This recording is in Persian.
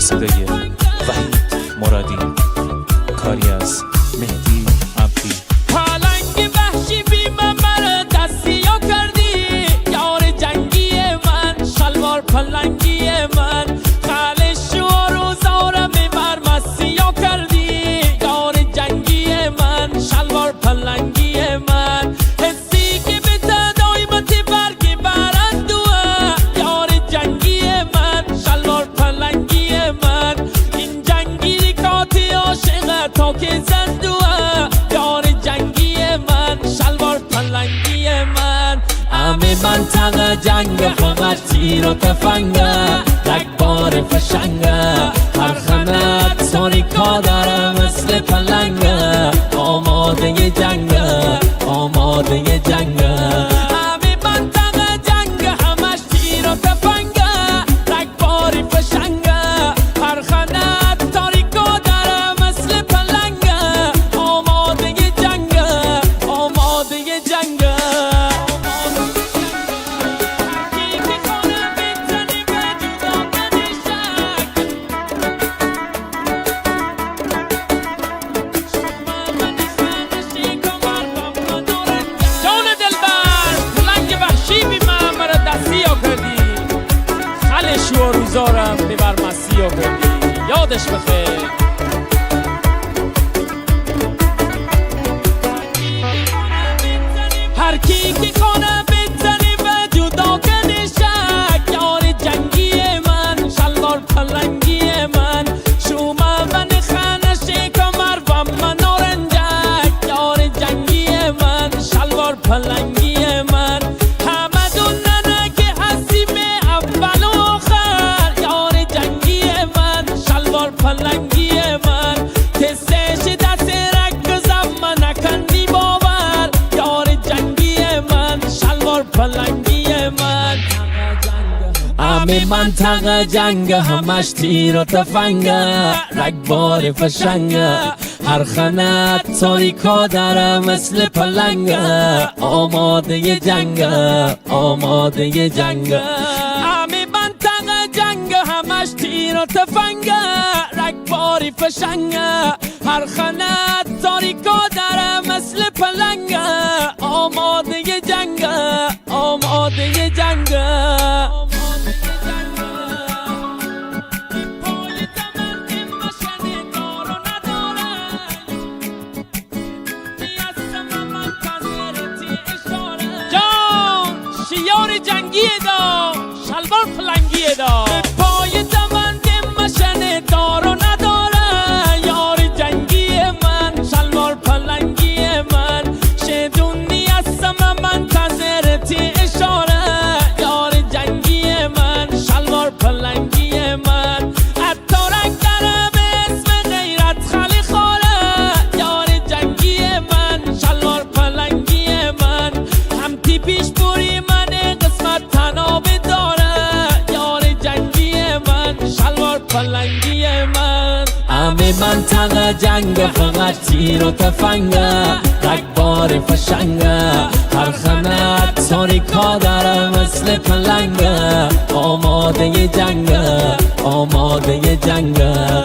با صدای وحید مرادی، کاری از مهدی عبدی. پالنگ وحشی بی من مرا دستیا کردی، یار جنگی من، شلوار پلنگی من، خالش و روزارم بر مسیا کردی، یار جنگی من، شلوار پلنگی من، حسی که به تدایمت برگی برندوه، یار جنگی من، شلوار پلنگی من، این جنگی کاتی عاشق تا که زندوه، یار جنگی من، شلوار پلنگی من. همه منطقه جنگ فقط تیر و تفنگه، رگبار فشنگه، هر خنت ساریکا داره مثل پلنگه، آماده جنگه، آماده جنگه. همه منطقه جنگ همش تیر و تفنگه، رگباری فشنگه، هر خنت تاریکا داره مثل پلنگه، آماده جنگه، آماده جنگه. و روزارم ببر مسیح و کردی، یادش بخیر. هر کی که کنه بزنی به جدا کنه شک، یار جنگی من، شلوار پلنگی من، شومه من خانه کمر و من نارنجک، یار جنگی من، شلوار پلنگی من. پلنگی من تسش دست رک زمان نکنی باور، یار جنگی من، شلوار پلنگی من. همه منطقه جنگ همش تیر و تفنگه، رگبار فشنگه، هر خنت تاریکا داره مثل پلنگه، آماده جنگه، آماده جنگه. همه منطقه جنگ همش تیر و تفنگه، رگباری فشنگه، هر خنت تاریکا داره مثل پلنگه، آماده جنگه، آماده جنگه. شیار جنگی دا، شلوار پلنگی دا، پای دمند مشن دار و نداره، یار جنگی من، شلوار پلنگی من، شدونی هستم منتظرتی اشاره، یار جنگی من، شلوار پلنگی من. اتارک داره به اسم غیرت خالی خوره، یار جنگی من، شلوار پلنگی من، همتی پیش بوری من قسمت تنابه داره، یار جنگی من، شلوار پلنگی من. همه منطقه جنگ فقط تیر و تفنگه، رگبار فشنگه، هر خنت تاریکا داره مثل پلنگه، آماده جنگه، آماده جنگه.